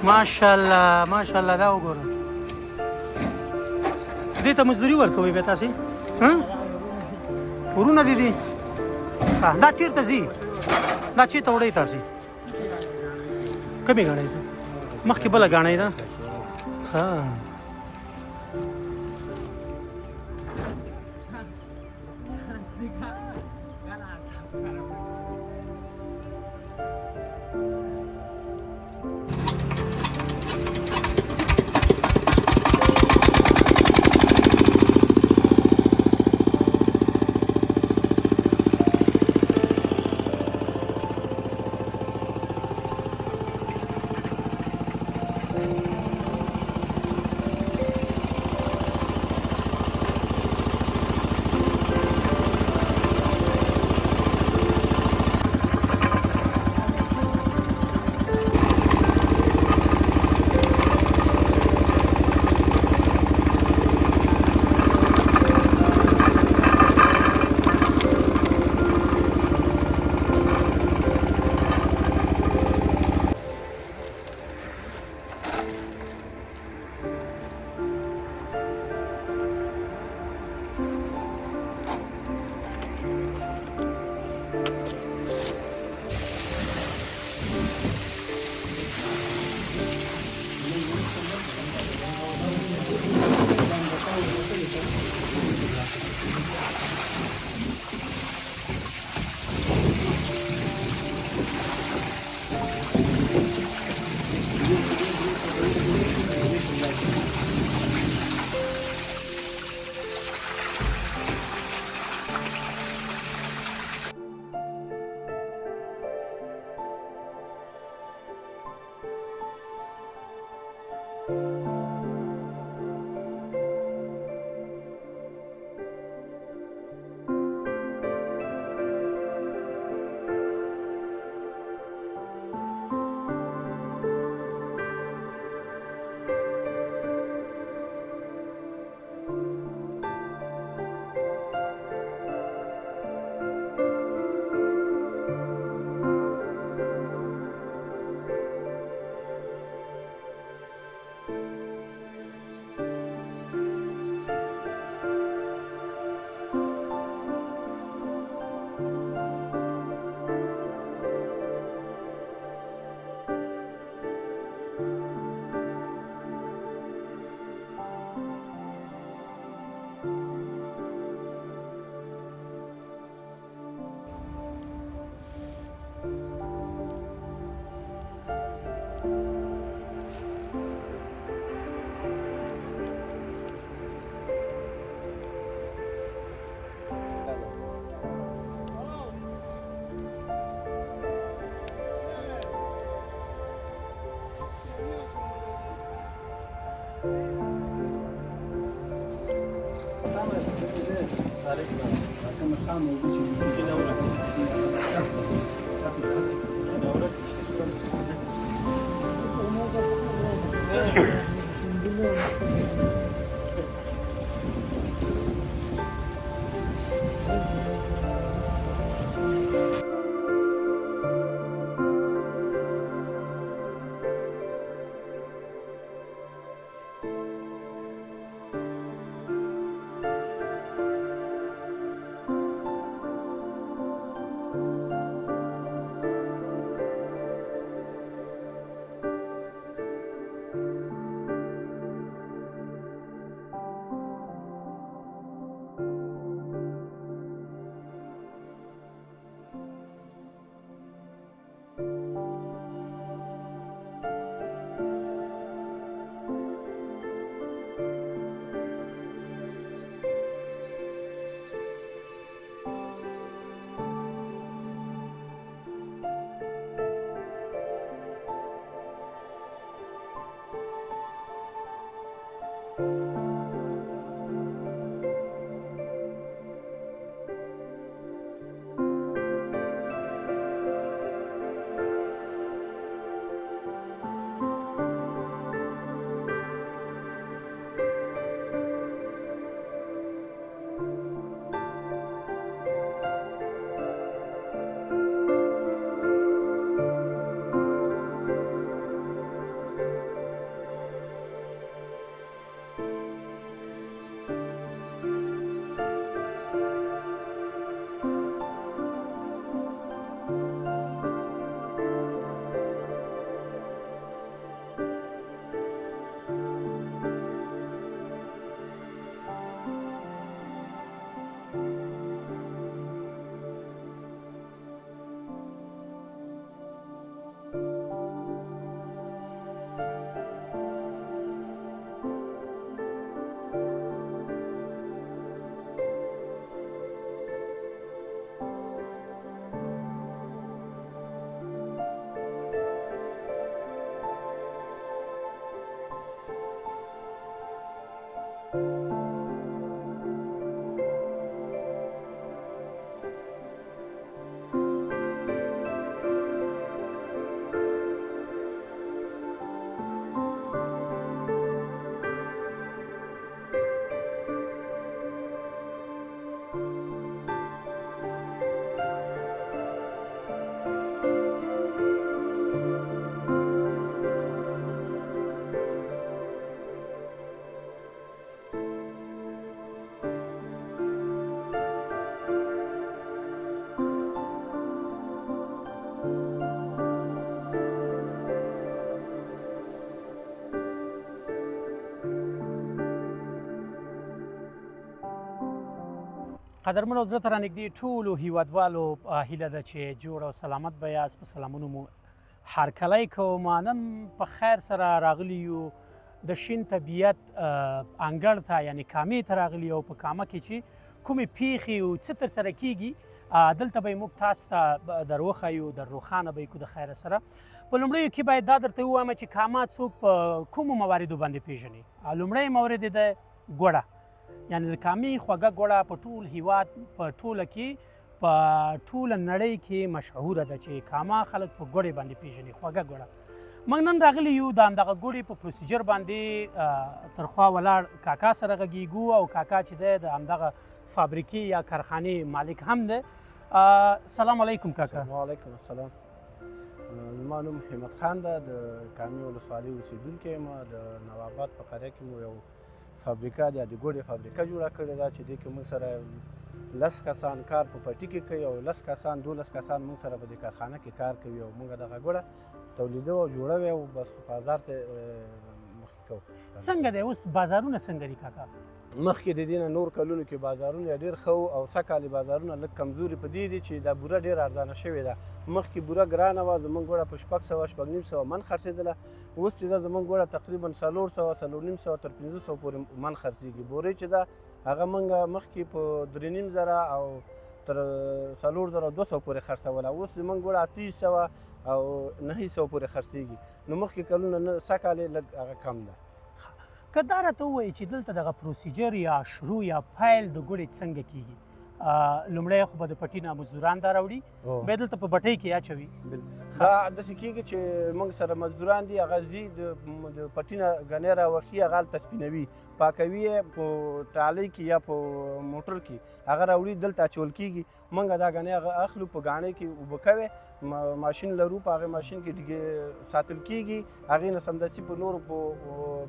ماشاءالله ماشاءالله دا وګوره دې ته مزدوري ورکوي به تاسې ورونه دي دي دا چیرته ځي دا چېرته وړئ تاسې کومې ګاڼۍ ده مخکې بله ګاڼۍ ده ښه قدرمنو زړه ته رانږدې ټولو هیوادوالو هیله ده چې جوړ او سلامت به یاست. په سلامونو مو هرکلی کوم. نن په خیر سره راغلي یو د شین طبیعت انګړ ته، یعنې کامې ته راغلي یو. په کامه کې چې کومې پیښې او څه ترسره کیږي دلته به یې موږ تاسو ته در وښیو، در روښانه به یې کړو د خیره سره. په لومړیو کې باید دا درته ووایم چې کامه څوک په کومو مواردو باندې پیژني. لومړی مورد یې د ګوړه، یعنې د کامې خوږه ګوړه په ټول هیواد، په ټوله کې، په ټوله نړۍ کې مشهوره ده چې کامه خلک په ګوړې باندې پیژني، خوږه ګوړه. موږ نن راغلي یو د همدغه ګوړې په پروسیجر باندې تر خوا ولاړ کاکا سره غږیږو، او کاکا چې دی د همدغه فابریکې یا کارخانې مالک هم دی. سلام علیکم کاکا. وعلیکم السلام. زما نوم همت خان ده، د کامې ولسوالۍ اوسېدونکی یم. د نواباد په قریه کې مو یو فابریکه ده، د ګوړې فابریکه جوړه کړې ده چې دې کې موږ سره 10 کسان کار په پټي کې کوي، او 10 کسان 12 کسان موږ سره په دې کارخانه کې کار کوي، او موږ دغه ګوړه تولیدوو او جوړوو او بس بازار ته مخکې کوو. څنګه دی اوس بازارونه څنګه دي کاکا؟ مخکې د دې نه نور کلونو کې بازارونه ډېر ښه وو، او سږکال بازارونه لږ کمزوري په دې دي چې دا بوره ډېره ارزانه شوې ده. مخکې بوره ګرانه وه، زموږ ګوړه په 600 6.5 من خرڅېدله. اوس چې ده زموږ ګوړه تقریبا 400 4.5 تر 500 پورې من خرڅېږي. بورې چې ده هغه موږ مخکې په 3.5 او تر 4200 پورې خرڅوله. اوس زموږ ګوړه 800 او 900 پورې خرڅېږي. نو مخکې کلونه سږکال یې لږ هغه کم ده. که دا راته ووایي چې دلته دغه پروسیجر یا شروع یا پیل د ګوړې څنګه کیږي؟ لومړی خو به د پټي نه مزدوران دا راوړي، بیا دلته په بټۍ کې اچوي. دا داسې کېږي چې موږ سره مزدوران دي، هغه ځي د پټي نه ګنۍ راوخي، هغه هلته سپینوي، پاکوي یې په ټالۍ کې یا په موټر کې، هغه راوړي دلته اچول کېږي. موږ دا ګنې هغه اخلو په ګاڼۍ کې اوبه کوې ماشین لرو په هغې ماشین کې ډیګې ساتل کېږي هغې نه سمدستي په نورو په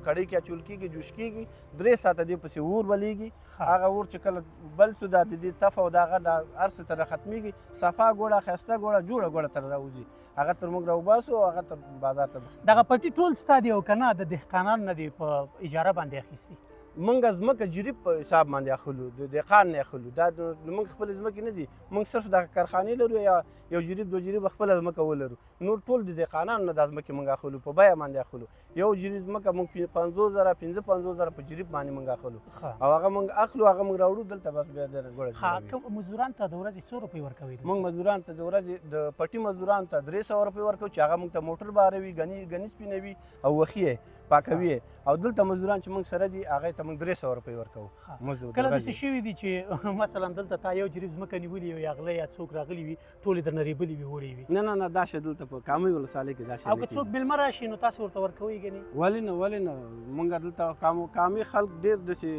کړۍ کې اچول کېږي جوش کېږي 3 ساعته دې پسې اور بلیږي هغه اور چې کله بل سو دا د دې تفه او د هغه د هر څه ترې ختمېږي صفا ګوړه ښایسته ګوړه جوړه ګوړه ترې راوځي هغه تر موږ راوباسو او هغه تر بازار ته دغه پټي ټول ستا دی او که نه د دهقانانو نه دی په اجاره باندې اخیستي موږ ځمکه جریب په حساب باندې اخلو د دهقان نه اخلو دا موږ خپل ځمکې نه دي موږ صرف د کارخانې لرو یا یو جریب دو جریب خپل ځمکه ولرو نور ټول د دهقانانو نه د ځمکې موږ اخلو په بیه باندې اخلو یو جریب ځمکه موږ 50,000 55,000 په جریب باندې موږ اخلو او هغه موږ اخلو هغه موږ راوړو دلته بس بیا د ګوړه مزدوران ته د ورځې څو روپۍ ورکوي موږ مزدوران ته د ورځې د پټي مزدوران ته 300 روپۍ ورکوو چې هغه موږ ته موټر باروي ګني سپینوي او وخي پاکوي او دلته مزدوران چې موږ سره دي هغه ته موږ 300 روپۍ ورکوو کله داسې شوي دي چې مثلا دلته تا یو جریب ځمکه نیولې وي یا غله یا څوک راغلي وي ټولې درنه ریبلې وي وړې وي نه دا شی دلته په کامې ولسوالۍ کې دا شی او که څوک میلمه راشي نو تاسو ورته ورکوئ ګنې ولې نه موږ دلته کامې خلک ډېر داسې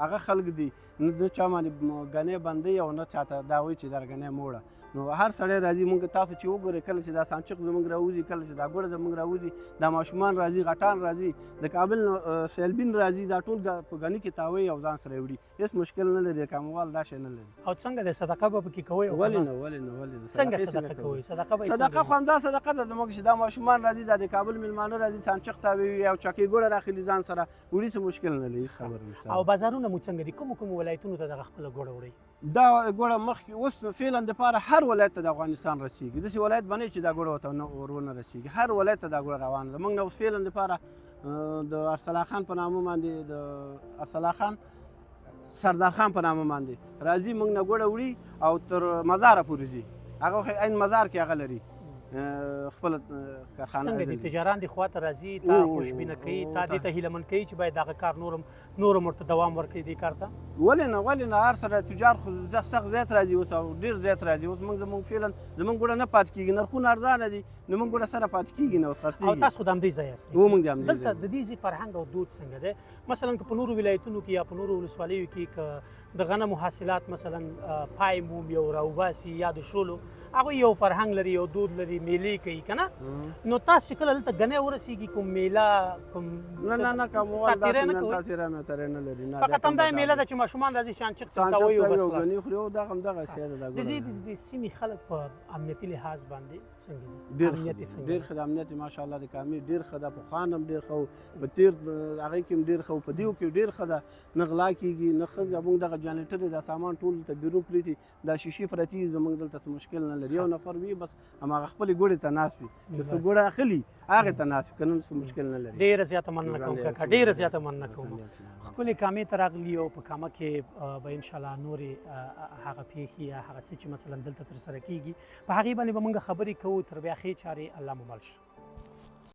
هغه خلک دي نه چا باندې ګنې بندوي او نه چاته دا وایي چې دا ګنې موړه نو هر سړی راځي موږ تاسو چې وګورئ کله چې دا سانچق زموږ راوځي کله چې دا ګوړه زموږ راوځي دا ماشومان راځي غټان راځي د کابل سیلبین راځي دا ټول په ګني کې تاوي او ځان سره وړي هیڅ مشکل نه لري کاموال دا شی نه لري او څنګه د صدقه به پکې کوئ ولې نه څنګه صدقه کوئ صدقه به صدقه خو همدا صدقه ده زموږ چې دا ماشومان راځي دا د کابل میلمانه راځي سانچق تاوي او چکې ګوړه راخلي ځان سره وړي څه مشکل نه لري هیڅ خبره نشته او بازارونه مو څنګه دي کوم ولایتونو ته دغه خپله ګوړه وړئ دا ګوړه مخکې اوس فعلا دپاره هر ولایت ته د افغانستان رسیږي داسې ولایت به نه چې دا ګوړه ورته ورونه رسیږي هر ولایت ته دا ګوړه روانه ده موږ نه اوس فعلا دپاره د ارسلا خان په نامه باندې د ارسلا خان سردار خان په نامه باندې راځي موږ نه ګوړه وړي او تر مزاره پورې ځي هغه عین مزار کې هغه لري خپل کارخانه څنګه دي تجاران دي خواته راځي تا خوشبینه کوي تا دې ته هیله مند کوي چې باید دغه کار نورم ورته دوام ورکړي دې کار ته ولې نه هر سره تجار خو سخت زیات راځي اوس او ډېر زیات راځي اوس موږ فعلا زموږ ګوړه نه پاتې کېږي نرخونه ارزانه دي نو موږ ګوړه سره پاتې کېږي نه اوس خرڅېږي او تاسو خو د همدې ځای یاست موږ د همدې دلته د دې ځای فرهنګ او دود څنګه دی مثلا که په نورو ولایتونو کې یا په نورو ولسوالیو کې که د غنمو حاصلات مثلا پای موم یو راوباسي یا د شولو هغوی یو فرهنګ لري یو دود لري میلې کوي که نه نو تاسو چې کله دلته ګنی ورسېږي کوم میله کوم نه ساتیری نه کوئ فقط همدا میله ده چې ماشومان راځي شانچق تاویي او بس خلاص د دې سیمې خلک په امنیتي لحاظ باندې څنګه دي ډېر ښه د امنیت ماشاءالله د کامې ډېر ښه ده پخوا هم ډېر ښه په تېر هغې کې هم ډېر ښه په دیو کې ډېر ښه ده نه غلا کېږي نه ښځې موږ دغه جانېټر دا سامان ټول دلته بیرون پرېتي دا شیشې پرتې دي زموږ دلته څه مشکل نه لري یو نفر وي بس هماغه خپلې ګوړې ته ناست وي چې څه ګوړه اخلي هغې ته ناست وي که نه څه مشکل نه لري ډېره زیاته مننه کوم کاکا ډېره زیاته مننه کوم ښکلې کامې ته راغلي او په کامه کې به انشاءالله نورې هغه پیښې یا هغه څه چې مثلا دلته ترسره کېږي په هغې باندې به موږ خبرې کوو تر بیا ښې چارې الله مو مل شي